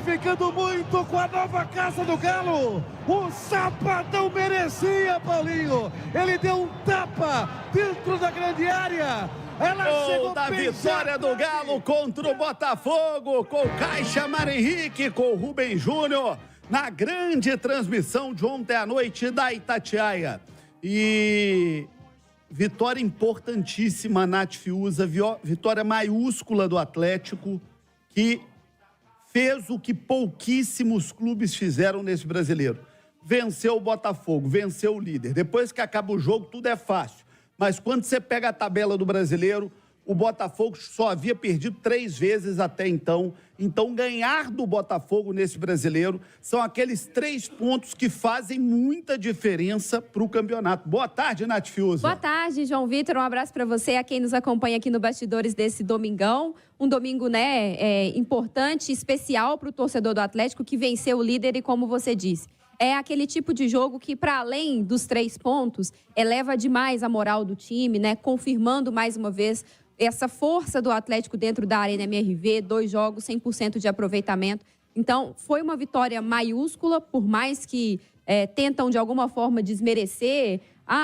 identificando muito com a nova casa do Galo. O Sapatão merecia, Paulinho. Ele deu um tapa dentro da grande área. Gol da vitória do Galo contra o Botafogo, com Caixa Mar Henrique, com Rubem Júnior, na grande transmissão de ontem à noite da Itatiaia. E vitória importantíssima, Nath Fiuza, vitória maiúscula do Atlético, que fez o que pouquíssimos clubes fizeram nesse brasileiro. Venceu o Botafogo, venceu o líder. Depois que acaba o jogo, tudo é fácil. Mas quando você pega a tabela do brasileiro, o Botafogo só havia perdido 3 vezes até então. Então, ganhar do Botafogo nesse brasileiro são aqueles 3 pontos que fazem muita diferença para o campeonato. Boa tarde, Nath Fiuza. Boa tarde, João Vitor. Um abraço para você, a quem nos acompanha aqui no Bastidores desse domingão. Um domingo, importante, especial para o torcedor do Atlético, que venceu o líder e, como você disse, é aquele tipo de jogo que, para além dos 3 pontos, eleva demais a moral do time, confirmando mais uma vez essa força do Atlético dentro da Arena MRV, 2 jogos, 100% de aproveitamento. Então, foi uma vitória maiúscula, por mais que tentam, de alguma forma, desmerecer.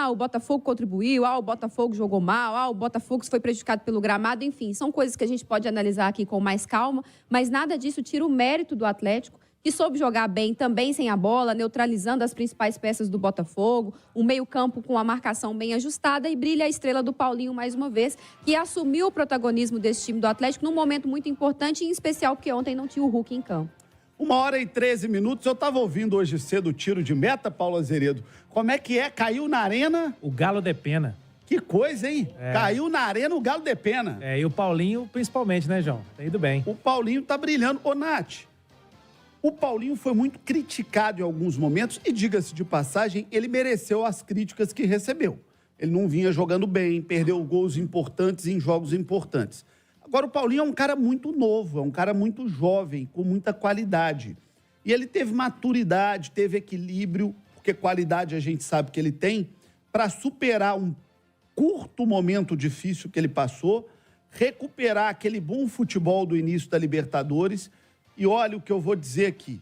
O Botafogo contribuiu, o Botafogo jogou mal, o Botafogo foi prejudicado pelo gramado. Enfim, são coisas que a gente pode analisar aqui com mais calma, mas nada disso tira o mérito do Atlético, que soube jogar bem também sem a bola, neutralizando as principais peças do Botafogo, um meio-campo com a marcação bem ajustada, e brilha a estrela do Paulinho mais uma vez, que assumiu o protagonismo desse time do Atlético num momento muito importante, em especial porque ontem não tinha o Hulk em campo. 1h13. Eu estava ouvindo hoje cedo o tiro de meta, Paulo Azeredo. Como é que é? Caiu na arena? O Galo de pena. Que coisa, hein? Caiu na arena, o Galo de pena. E o Paulinho principalmente, né, João? Tá indo bem. O Paulinho tá brilhando. Ô, Nath, o Paulinho foi muito criticado em alguns momentos e, diga-se de passagem, ele mereceu as críticas que recebeu. Ele não vinha jogando bem, perdeu gols importantes em jogos importantes. Agora, o Paulinho é um cara muito novo, é um cara muito jovem, com muita qualidade. E ele teve maturidade, teve equilíbrio, porque qualidade a gente sabe que ele tem, para superar um curto momento difícil que ele passou, recuperar aquele bom futebol do início da Libertadores. E olha o que eu vou dizer aqui.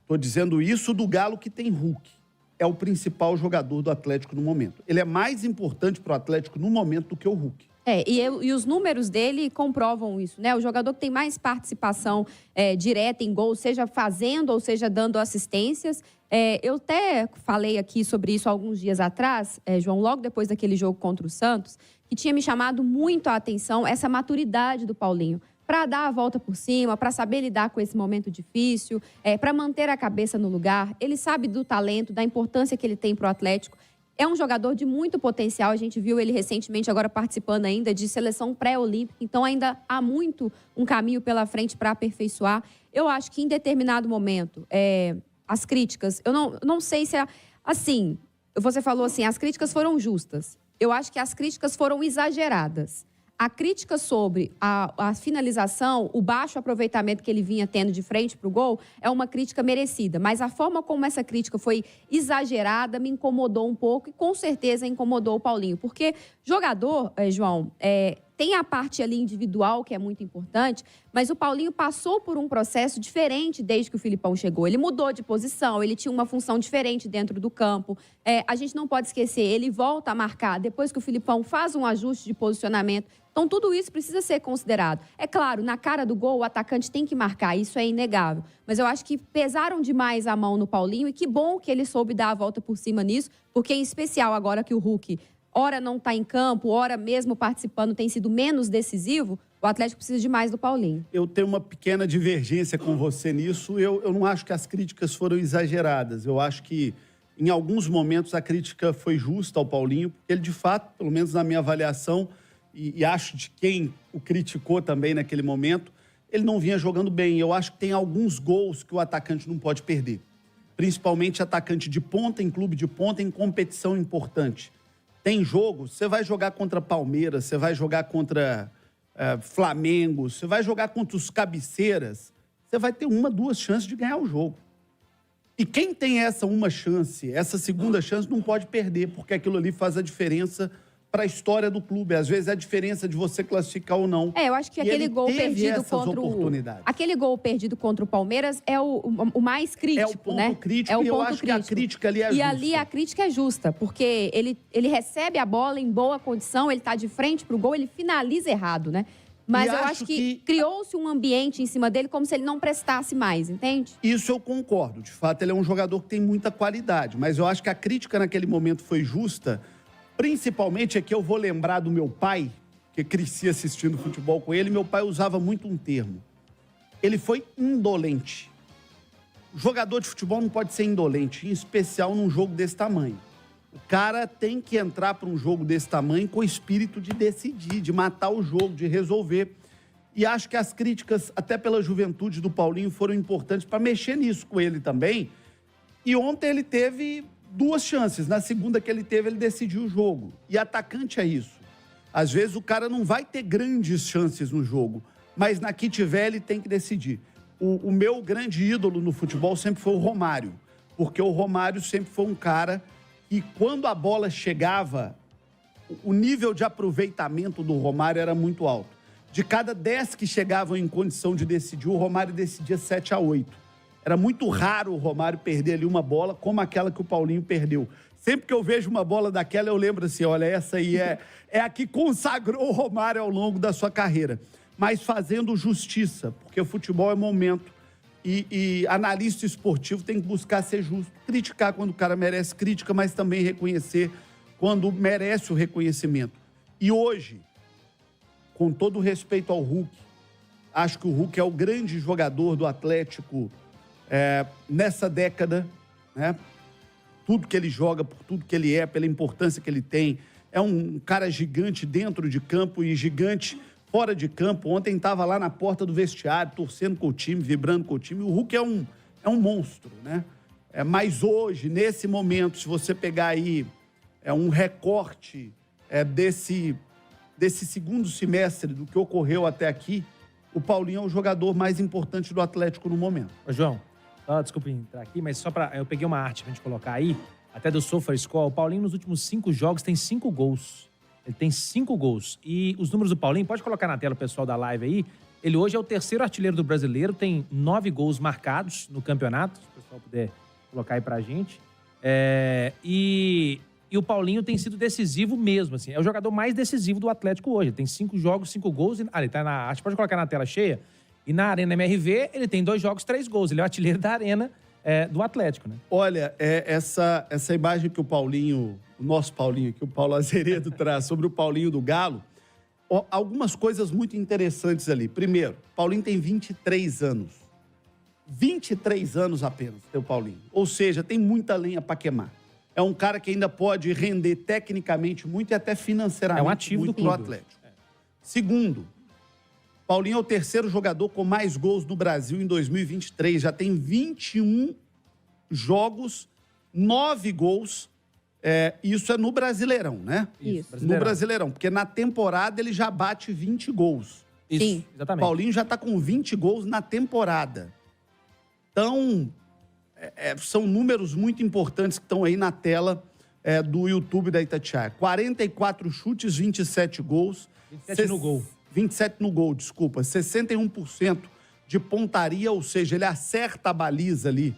Estou dizendo isso do Galo, que tem Hulk. É o principal jogador do Atlético no momento. Ele é mais importante para o Atlético no momento do que o Hulk. E os números dele comprovam isso, né? O jogador que tem mais participação direta em gol, seja fazendo ou seja dando assistências. Eu até falei aqui sobre isso alguns dias atrás, João, logo depois daquele jogo contra o Santos, que tinha me chamado muito a atenção essa maturidade do Paulinho, para dar a volta por cima, para saber lidar com esse momento difícil, para manter a cabeça no lugar. Ele sabe do talento, da importância que ele tem para o Atlético. É um jogador de muito potencial. A gente viu ele recentemente agora participando ainda de seleção pré-olímpica. Então, ainda há muito um caminho pela frente para aperfeiçoar. Eu acho que, em determinado momento, as críticas... Eu não sei se... Assim, você falou assim, as críticas foram justas. Eu acho que as críticas foram exageradas. A crítica sobre a finalização, o baixo aproveitamento que ele vinha tendo de frente para o gol, é uma crítica merecida. Mas a forma como essa crítica foi exagerada me incomodou um pouco e, com certeza, incomodou o Paulinho. Porque jogador, João, tem a parte ali individual, que é muito importante, mas o Paulinho passou por um processo diferente desde que o Filipão chegou. Ele mudou de posição, ele tinha uma função diferente dentro do campo. A gente não pode esquecer, ele volta a marcar depois que o Filipão faz um ajuste de posicionamento. Então, tudo isso precisa ser considerado. É claro, na cara do gol, o atacante tem que marcar, isso é inegável. Mas eu acho que pesaram demais a mão no Paulinho e que bom que ele soube dar a volta por cima nisso, porque, em especial, agora que o Hulk, ora não está em campo, ora mesmo participando, tem sido menos decisivo, o Atlético precisa de mais do Paulinho. Eu tenho uma pequena divergência com você nisso. Eu não acho que as críticas foram exageradas. Eu acho que, em alguns momentos, a crítica foi justa ao Paulinho, porque ele, de fato, pelo menos na minha avaliação, e acho de quem o criticou também naquele momento, ele não vinha jogando bem. Eu acho que tem alguns gols que o atacante não pode perder. Principalmente atacante de ponta, em clube de ponta, em competição importante. Tem jogo, você vai jogar contra Palmeiras, você vai jogar contra Flamengo, você vai jogar contra os cabeceiras, você vai ter 1, 2 chances de ganhar o jogo. E quem tem essa uma chance, essa segunda chance, não pode perder, porque aquilo ali faz a diferença para para a história do clube. Às vezes é a diferença de você classificar ou não. Eu acho que aquele gol perdido contra aquele gol perdido contra o Palmeiras é o mais crítico, é o ponto né? Crítico, é o e eu ponto acho crítico. que a crítica ali é justa. E ali a crítica é justa, porque ele recebe a bola em boa condição, ele está de frente para o gol, ele finaliza errado, né? Mas eu acho que criou-se um ambiente em cima dele como se ele não prestasse mais, entende? Isso eu concordo. De fato, ele é um jogador que tem muita qualidade. Mas eu acho que a crítica naquele momento foi justa. Principalmente é que eu vou lembrar do meu pai, que cresci assistindo futebol com ele. Meu pai usava muito um termo. Ele foi indolente. O jogador de futebol não pode ser indolente, em especial num jogo desse tamanho. O cara tem que entrar para um jogo desse tamanho com o espírito de decidir, de matar o jogo, de resolver. E acho que as críticas, até pela juventude do Paulinho, foram importantes para mexer nisso com ele também. E ontem ele teve 2 chances. Na segunda que ele teve, ele decidiu o jogo. E atacante é isso. Às vezes o cara não vai ter grandes chances no jogo, mas na que tiver, ele tem que decidir. O meu grande ídolo no futebol sempre foi o Romário, porque o Romário sempre foi um cara que, quando a bola chegava, o nível de aproveitamento do Romário era muito alto. De cada 10 que chegavam em condição de decidir, o Romário decidia 7-8. Era muito raro o Romário perder ali uma bola como aquela que o Paulinho perdeu. Sempre que eu vejo uma bola daquela, eu lembro assim, olha, essa aí é a que consagrou o Romário ao longo da sua carreira. Mas fazendo justiça, porque o futebol é momento. E analista esportivo tem que buscar ser justo. Criticar quando o cara merece crítica, mas também reconhecer quando merece o reconhecimento. E hoje, com todo o respeito ao Hulk, acho que o Hulk é o grande jogador do Atlético nessa década, né? Tudo que ele joga, por tudo que ele é, pela importância que ele tem. É um cara gigante dentro de campo e gigante fora de campo. Ontem estava lá na porta do vestiário, torcendo com o time, vibrando com o time. O Hulk é um monstro, né? Mas hoje, nesse momento, se você pegar aí um recorte desse segundo semestre do que ocorreu até aqui, o Paulinho é o jogador mais importante do Atlético no momento. Ô, João, desculpa entrar aqui, mas só eu peguei uma arte pra gente colocar aí, até do SofaScore. O Paulinho, nos últimos 5 jogos, tem 5 gols. Ele tem 5 gols. E os números do Paulinho, pode colocar na tela o pessoal da live aí. Ele hoje é o 3º artilheiro do brasileiro, tem 9 gols marcados no campeonato, se o pessoal puder colocar aí pra gente. E o Paulinho tem sido decisivo mesmo, assim. É o jogador mais decisivo do Atlético hoje. Ele tem 5 jogos, 5 gols. Ele tá na arte, pode colocar na tela cheia. E na Arena MRV, ele tem 2 jogos, 3 gols. Ele é o artilheiro da Arena do Atlético, né? Olha, essa imagem que o Paulinho, o nosso Paulinho, que o Paulo Azeredo traz sobre o Paulinho do Galo, algumas coisas muito interessantes ali. Primeiro, Paulinho tem 23 anos. 23 anos apenas, tem o Paulinho. Ou seja, tem muita lenha para queimar. É um cara que ainda pode render tecnicamente muito e até financeiramente um ativo muito do clube. pro Atlético. Segundo, Paulinho é o 3º jogador com mais gols no Brasil em 2023. Já tem 21 jogos, 9 gols. Isso é no Brasileirão, né? Isso. No Brasileirão, porque na temporada ele já bate 20 gols. Isso, Sim. exatamente. Paulinho já está com 20 gols na temporada. Então, são números muito importantes que estão aí na tela do YouTube da Itatiaia. 44 chutes, 27 gols. 27 no gol. 27 no gol, desculpa. 61% de pontaria, ou seja, ele acerta a baliza ali.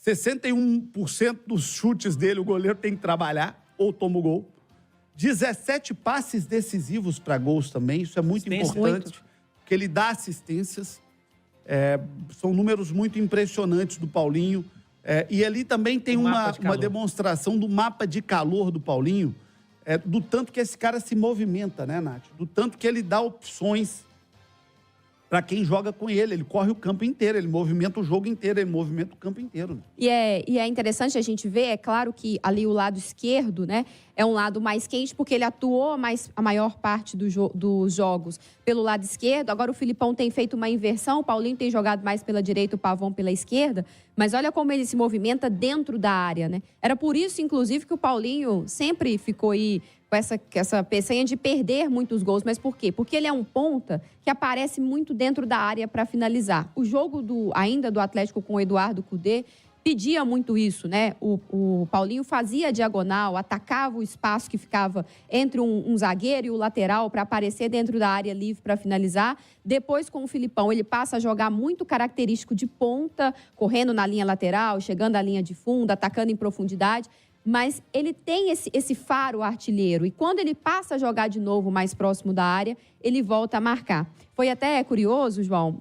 61% dos chutes dele, o goleiro tem que trabalhar ou toma o gol. 17 passes decisivos para gols também, isso é muito importante, porque ele dá assistências. São números muito impressionantes do Paulinho. E ali também tem uma demonstração do mapa de calor do Paulinho, do tanto que esse cara se movimenta, né, Nath? Do tanto que ele dá opções para quem joga com ele. Ele corre o campo inteiro, ele movimenta o jogo inteiro, ele movimenta o campo inteiro. Né? E é interessante a gente ver, é claro que ali o lado esquerdo, né, é um lado mais quente, porque ele atuou a maior parte dos jogos pelo lado esquerdo. Agora o Filipão tem feito uma inversão, o Paulinho tem jogado mais pela direita, o Pavão pela esquerda. Mas olha como ele se movimenta dentro da área, né? Era por isso, inclusive, que o Paulinho sempre ficou aí com essa peçanha de perder muitos gols. Mas por quê? Porque ele é um ponta que aparece muito dentro da área para finalizar. O jogo ainda do Atlético com o Eduardo Cudê, pedia muito isso, né? O Paulinho fazia a diagonal, atacava o espaço que ficava entre um zagueiro e o lateral para aparecer dentro da área livre para finalizar. Depois, com o Filipão, ele passa a jogar muito característico de ponta, correndo na linha lateral, chegando à linha de fundo, atacando em profundidade. Mas ele tem esse faro artilheiro. E quando ele passa a jogar de novo mais próximo da área, ele volta a marcar. Foi até curioso, João,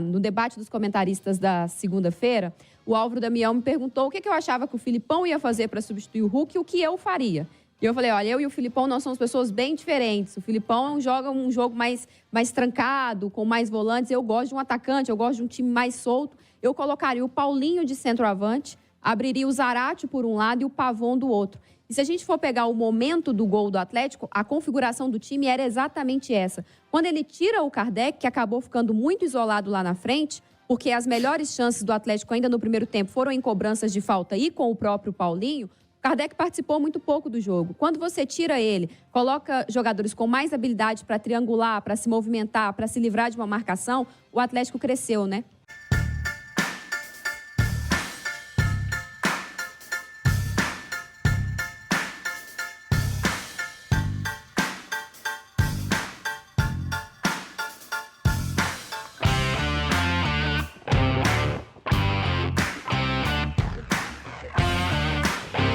no debate dos comentaristas da segunda-feira, o Álvaro Damião me perguntou o que eu achava que o Filipão ia fazer para substituir o Hulk e o que eu faria. E eu falei, olha, eu e o Filipão, nós somos pessoas bem diferentes. O Filipão joga um jogo mais trancado, com mais volantes. Eu gosto de um atacante, eu gosto de um time mais solto. Eu colocaria o Paulinho de centroavante, abriria o Zarate por um lado e o Pavon do outro. E se a gente for pegar o momento do gol do Atlético, a configuração do time era exatamente essa. Quando ele tira o Kardec, que acabou ficando muito isolado lá na frente, porque as melhores chances do Atlético ainda no primeiro tempo foram em cobranças de falta e com o próprio Paulinho, o Kardec participou muito pouco do jogo. Quando você tira ele, coloca jogadores com mais habilidade para triangular, para se movimentar, para se livrar de uma marcação, o Atlético cresceu, né?